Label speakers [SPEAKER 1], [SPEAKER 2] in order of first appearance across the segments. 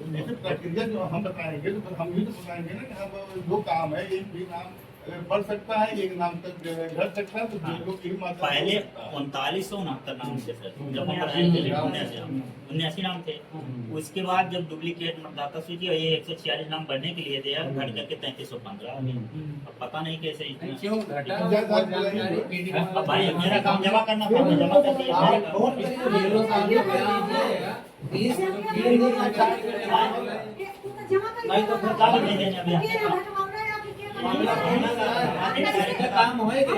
[SPEAKER 1] जैसे प्रक्रिया जो हम बताएंगे तो हम भी तो बताएंगे ना कि हम जो काम है एक भी नाम बढ़ सकता है, एक नाम तक घट सकता है, तो जो लोग की मात्रा
[SPEAKER 2] पहले 3969 नाम थे सर, जब हम बनाए थे 79 नाम थे। उसके बाद जब डुप्लीकेट मतदाता सूची और ये 146 नाम बढ़ने के लिए दिया, घट करके 3315 आ गए। अब पता नहीं कैसे इतना
[SPEAKER 3] क्यों घटा?
[SPEAKER 2] अब भाई मेरा काम जमा करना था, मैं जमा कर दिया।
[SPEAKER 3] नहीं तो फिर
[SPEAKER 2] काम नहीं देने अभी
[SPEAKER 3] काम होएगा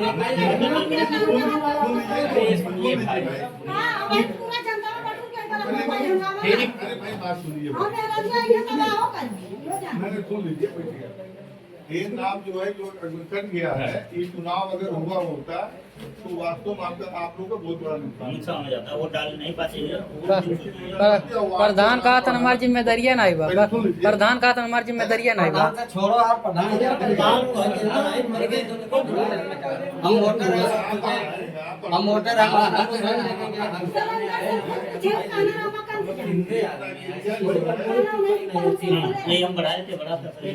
[SPEAKER 1] अरे भाई बात सुनिए, मैंने सुन लीजिए, बैठिए। ये नाम जो है जो कट गया है, ये चुनाव अगर हुआ होता तो वास्तव में आपका आप लोगों का बहुत बड़ा नुकसान
[SPEAKER 2] हो जाता है, वो डाल नहीं पाते।
[SPEAKER 4] प्रधान कहा था हमारी जिम्मेदारियां नहीं बा, प्रधान कहा था हमारी जिम्मेदारियां नहीं बा।
[SPEAKER 3] छोड़ो आप प्रधान हम वोटर
[SPEAKER 2] नहीं हम बढ़ाए थे, बढ़ा था
[SPEAKER 3] ये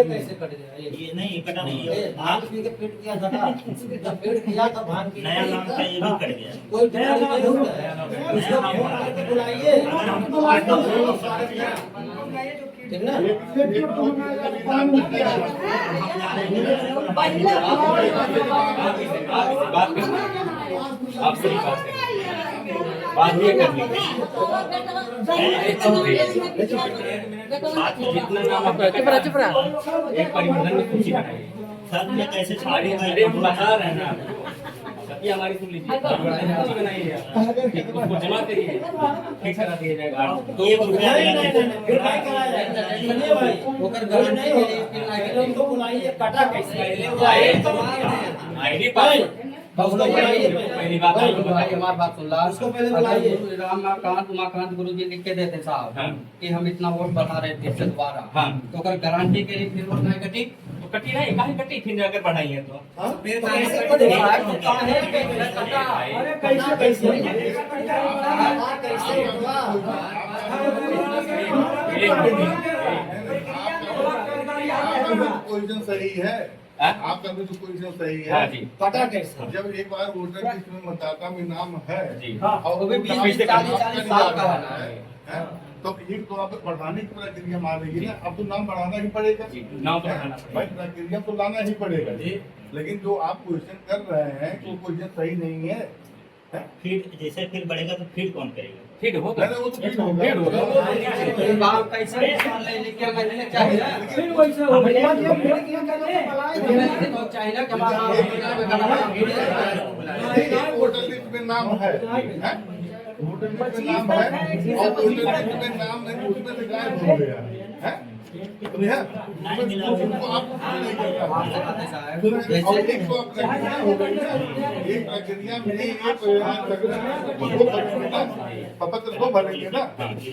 [SPEAKER 3] कैसे कट गया?
[SPEAKER 2] ये नहीं कटा नहीं,
[SPEAKER 3] भांग पी के पेट किया था, जब पेट किया तो भांग पी
[SPEAKER 2] नया नाम का ये भी कट गया।
[SPEAKER 3] कोई नया नाम नहीं होता है, उसको फोन करके बुलाइए, ठीक ना?
[SPEAKER 5] आप सही बात है, बात ये करनी जितना नाम आपका
[SPEAKER 4] चुप रहा, चुप रहा।
[SPEAKER 5] एक परिवर्तन में कुछ ही बनाइए।
[SPEAKER 2] सर में कैसे
[SPEAKER 5] अरे हम बता रहे हैं ना, सभी हमारी सुन लीजिए, परिवर्तन कुछ ही बनाइए, उसको जमा करिए, ठीक करा दिया जाएगा।
[SPEAKER 2] एक रुपया
[SPEAKER 3] फिर क्या करा जाएगा? चलिए भाई, ओकर घर नहीं है, तो बुलाइए, कटा कैसे?
[SPEAKER 5] आईडी पास
[SPEAKER 3] उसको बुलाइए,
[SPEAKER 5] पहली बात
[SPEAKER 3] भाई
[SPEAKER 5] बताइए,
[SPEAKER 3] हमारी बात सुन ला, उसको पहले बुलाइए। रामकांत उमाकांत गुरु जी लिख के देते साहब कि हम इतना वोट बढ़ा रहे थे इससे दोबारा, तो अगर गारंटी के लिए फिर वोट नहीं कटी
[SPEAKER 5] तो कटी ना, काहे कटी फिर अगर बढ़ाई है तो
[SPEAKER 3] फिर कैसे कटेगा? तो काहे कटा? अरे कैसे कैसे हुआ?
[SPEAKER 1] पोजीशन सही है, आपका भी तो पोजीशन सही
[SPEAKER 5] हाँ
[SPEAKER 1] है।
[SPEAKER 5] जी।
[SPEAKER 3] कटा कैसे?
[SPEAKER 1] जब एक बार वोटर लिस्ट में मतदाता में नाम है
[SPEAKER 5] जी।
[SPEAKER 1] और
[SPEAKER 3] वो भी 20-40 साल का है।
[SPEAKER 1] तो ये तो आप बढ़ाने की प्रक्रिया मान रही है ना, अब तो नाम बढ़ाना ही पड़ेगा।
[SPEAKER 5] जी, नाम तो बढ़ाना पड़ेगा।
[SPEAKER 1] भाई प्रक्रिया तो लाना ही पड़ेगा जी, लेकिन जो आप क्वेश्चन कर रहे हैं तो क्वेश्चन सही नहीं है।
[SPEAKER 2] फिर जैसे फिर बढ़ेगा तो फिर कौन करेगा?
[SPEAKER 5] फिर होगा,
[SPEAKER 1] नहीं, वो तो फिर होगा।
[SPEAKER 5] फिर होगा।
[SPEAKER 3] बाप कैसे लेके मैंने चाहिए फिर वैसे हो गया तो चाहिए ना कि हमारा
[SPEAKER 1] वोटर लिस्ट में नाम है, वोटर लिस्ट में नाम है और वोटर लिस्ट में नाम नहीं, उसमें से गायब हो गया है। तो यह उसको आप नहीं करता, और एक तो आप प्रक्रिया हो गई ना, एक प्रक्रिया में एक पत्र तो भरेंगे ना,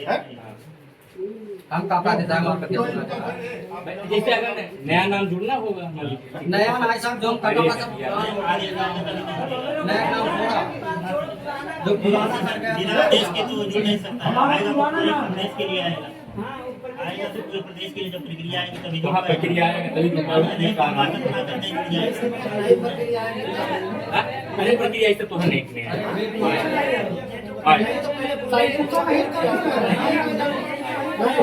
[SPEAKER 1] है?
[SPEAKER 3] हम कापा देता है मार्केट
[SPEAKER 5] जैसे अगर नया नाम जुड़ना होगा,
[SPEAKER 3] नया ना ऐसा जो काका पासा नया नाम होगा जो पुराना कर गया
[SPEAKER 2] बिना देश के तो जुड़ नहीं सकता है, आएगा तो पूरे प्रदेश के लिए आएगा, आएगा तो पूरे प्रदेश के लिए जब प्रक्रिया आएगी तभी
[SPEAKER 5] वहाँ प्रक्रिया आएगा तभी तो
[SPEAKER 2] नहीं जुड़ जाएगा।
[SPEAKER 5] पहले प्रक्रिया ऐसे तो है नहीं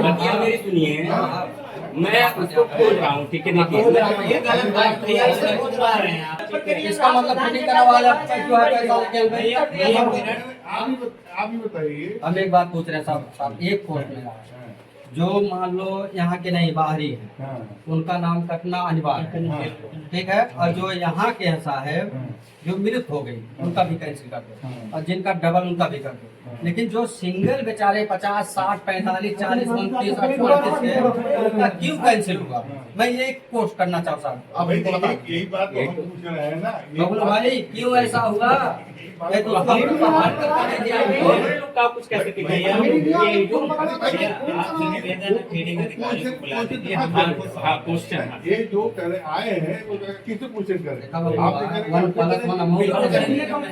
[SPEAKER 5] बतिया मेरी सुनिए, मैं उसको खोज रहा हूँ, ठीक है? देखिए
[SPEAKER 3] ये गलत बात है, ऐसे खोज रहा है आप। इसका मतलब फिटिंग करा वाला जो है पैसा निकल गई।
[SPEAKER 1] आप ही बताइए।
[SPEAKER 3] हम एक बात पूछ रहे हैं साहब, एक पोस्ट में जो मान लो यहाँ के नहीं बाहरी है, उनका नाम कटना अनिवार्य है, ठीक है? और जो यहाँ के हैं साहब जो मृत हो गई उनका भी कैंसिल कर दो, और जिनका डबल उनका भी कर दो। लेकिन जो सिंगल बेचारे 50, 60, 45, 40, 29, 38 के उनका क्यों कैंसिल हुआ? मैं ये पोस्ट करना चाहता हूँ।
[SPEAKER 1] अब यही बात तो हम पूछ रहे हैं ना,
[SPEAKER 3] बबलू भाई क्यों ऐसा हुआ?
[SPEAKER 5] कुछ कह सकते फीडिंग अधिकारी को बुला दीजिए,
[SPEAKER 1] हाँ,
[SPEAKER 5] हाँ क्वेश्चन
[SPEAKER 1] ये जो करे आए हैं वो किससे क्वेश्चन करे
[SPEAKER 3] देखा बाबू, 1+1 अमाउंट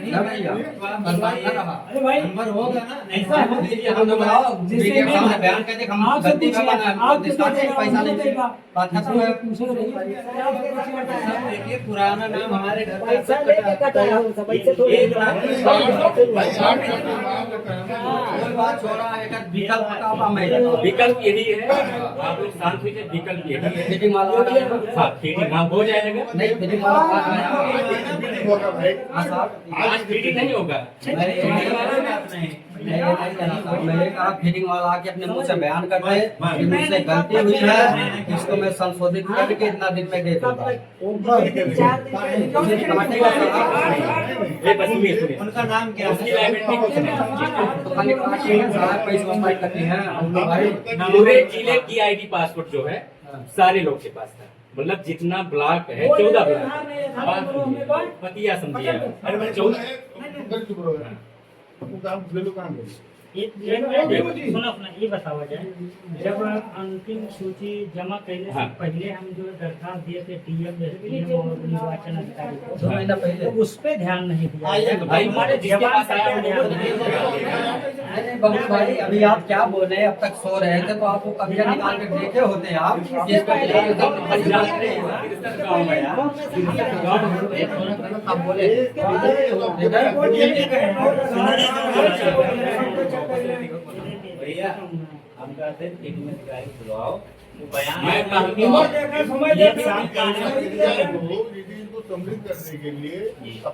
[SPEAKER 3] ना भैया,
[SPEAKER 6] अरे भाई
[SPEAKER 3] नंबर होगा ना,
[SPEAKER 6] ऐसा हो
[SPEAKER 3] हम तो बताओ
[SPEAKER 6] जिससे
[SPEAKER 3] मीडिया के
[SPEAKER 6] नहीं
[SPEAKER 3] सामने बयान करते हम
[SPEAKER 6] आपसे
[SPEAKER 3] गलती
[SPEAKER 6] पूछिए,
[SPEAKER 3] में बना
[SPEAKER 6] आप
[SPEAKER 3] दिस्तान से पैसा नहीं देगा बात खत्म है।
[SPEAKER 5] देखिए पुराना नाम हमारे घर का
[SPEAKER 6] पैसा लेके कटाया हो सब पैसे थोड़ी
[SPEAKER 1] भाई आप अपने नाम बताना
[SPEAKER 3] कोई बात छोड़ा एक विकल्प का मैं
[SPEAKER 5] विकल्प यही है, आप लोग शांत हुए, विकल्प यही है।
[SPEAKER 3] फीडिंग वाला
[SPEAKER 5] हाँ फीडिंग हाँ हो जाएगा,
[SPEAKER 3] नहीं फीडिंग वाला बात आया
[SPEAKER 1] होगा भाई
[SPEAKER 3] हाँ साहब
[SPEAKER 5] आज फीडिंग नहीं होगा।
[SPEAKER 3] मैंने कहा फीडिंग वाला आके अपने मुंह से बयान कर दे कि मुझसे गलती हुई है, इसको मैं संशोधित करके इतना दिन में दे दूंगा।
[SPEAKER 5] ये बस सुनिए सुनिए,
[SPEAKER 3] उनका नाम क्या
[SPEAKER 5] उसकी लाइबिलिटी कुछ नहीं।
[SPEAKER 3] तो खाली काटे हैं सारा पैसा वसूल करती हैं हम लोग भाई।
[SPEAKER 5] पूरे जिले की आईडी पासपोर्ट जो है सारे लोग के पास था, मतलब जितना ब्लॉक है 14 ब्लॉक पतिया समझिए,
[SPEAKER 1] अरे भाई 14 है चुप रहो यार, तुम काम ले लो काम करो।
[SPEAKER 7] सुनो अपना ये बतावा जाए, जब अंतिम सूची जमा करने से
[SPEAKER 5] हाँ।
[SPEAKER 7] पहले हम जो दरखास्त दिए थे डीएम और निर्वाचन अधिकारी को,
[SPEAKER 3] 2 महीना पहले
[SPEAKER 7] तो उस पे ध्यान नहीं दिया।
[SPEAKER 5] तो भाई हमारे जिसके पास आया वो
[SPEAKER 3] नहीं बाबू भाई अभी आप क्या बोल रहे हैं, अब तक सो रहे थे तो आपको कभी निकाल के देखे होते हैं आप जिस पे आप बोले
[SPEAKER 5] भैया हम कहते हैं फीडिंग अधिकारी बुलाओ, वो बयान
[SPEAKER 1] ये काम को सम्मिलित करने के लिए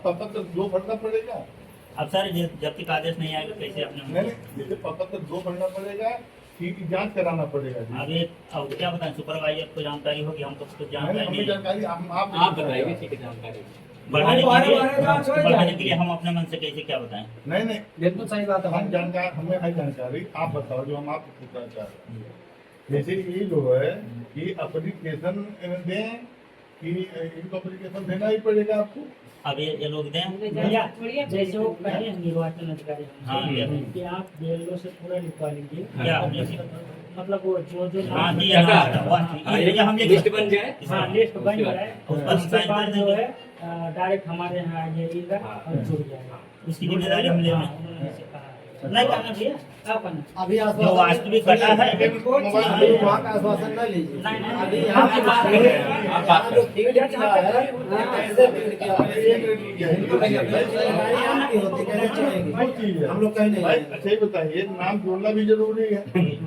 [SPEAKER 1] पत्र दो भरना पड़ेगा।
[SPEAKER 2] अब सर जब तक आदेश नहीं आएगा कैसे अपने
[SPEAKER 1] नहीं जैसे पत्र दो भरना पड़ेगा, की जांच कराना पड़ेगा जी।
[SPEAKER 2] अभी अब क्या बताएं, सुपरवाइजर को जानकारी होगी, हमको कुछ जानकारी
[SPEAKER 1] हमें
[SPEAKER 2] नहीं है।
[SPEAKER 1] जानकारी
[SPEAKER 5] आप बताइए ठीक है जानकारी।
[SPEAKER 2] बढ़ाने के लिए हम अपने मन से कैसे क्या बताएं।
[SPEAKER 1] नहीं
[SPEAKER 3] बिल्कुल सही बात है
[SPEAKER 1] हम जानकार हमें है जानकारी, आप बताओ जो हम आपको पूछना चाह रहे हैं। जैसे ये जो है कि एप्लीकेशन दें कि इनको एप्लीकेशन देना ही पड़ेगा आपको।
[SPEAKER 2] अब ये लोग दें
[SPEAKER 7] भैया जैसे वो पहले निर्वाचन अधिकारी
[SPEAKER 2] हाँ,
[SPEAKER 7] हमसे कि आप बीएलओ से पूरा लिखवा लीजिए,
[SPEAKER 2] क्या
[SPEAKER 7] मतलब वो जो
[SPEAKER 2] हाँ
[SPEAKER 7] नाम
[SPEAKER 2] जी
[SPEAKER 7] है,
[SPEAKER 2] हाँ हम
[SPEAKER 5] लिस्ट बन जाए,
[SPEAKER 7] हाँ लिस्ट बन जाए,
[SPEAKER 2] उस पर
[SPEAKER 7] उसके
[SPEAKER 2] sign
[SPEAKER 7] बाद
[SPEAKER 2] कर
[SPEAKER 7] जो
[SPEAKER 2] देंगे।
[SPEAKER 7] है डायरेक्ट हमारे यहाँ आइएगा और जुड़ जाएगा।
[SPEAKER 2] उसकी जिम्मेदारी हम ले रहे हैं।
[SPEAKER 7] उन्होंने ऐसे कहा है। नहीं करना भैया, क्या करना?
[SPEAKER 3] अभी
[SPEAKER 2] जो वास्तविक घटा है
[SPEAKER 3] वहाँ का आश्वासन न लीजिए
[SPEAKER 7] नहीं, नहीं,
[SPEAKER 3] अभी
[SPEAKER 7] नहीं,
[SPEAKER 3] यहाँ की बात है
[SPEAKER 5] आप बात करो।
[SPEAKER 3] फीड किया है कैसे फीड किया हम लोग कहीं नहीं
[SPEAKER 1] भाई अच्छा ही बताइए, नाम जोड़ना भी जरूरी है।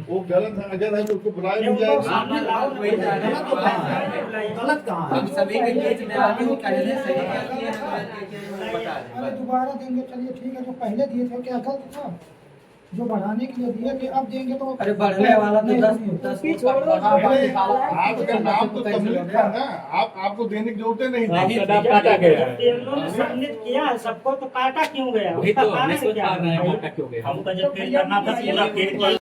[SPEAKER 1] वो गलत है अगर है तो उसको बुलाया भी जाएगा।
[SPEAKER 3] गलत कहाँ है सभी के बीच में आदमी वो कहने सही
[SPEAKER 6] अरे दोबारा देंगे, चलिए ठीक है, जो पहले दिए थे क्या गलत था? जो बढ़ाने के लिए दिए थे अब देंगे तो
[SPEAKER 3] अरे बढ़ने वाला तो 10
[SPEAKER 1] आपका नाम तो सम्मिलित था ना, आपको देने की जरूरत नहीं थी।
[SPEAKER 5] आपका नाम काटा गया है।
[SPEAKER 7] बीएलओ ने सबमिट किया है, सबको तो काटा क्यों गया?
[SPEAKER 5] वही तो
[SPEAKER 7] उसका कारण
[SPEAKER 5] हमें समझ
[SPEAKER 7] क्या
[SPEAKER 5] पा रहे हैं
[SPEAKER 7] है?
[SPEAKER 5] काटा क्यों गया।
[SPEAKER 2] हमको जब पेड़ करना था पूरा पेड़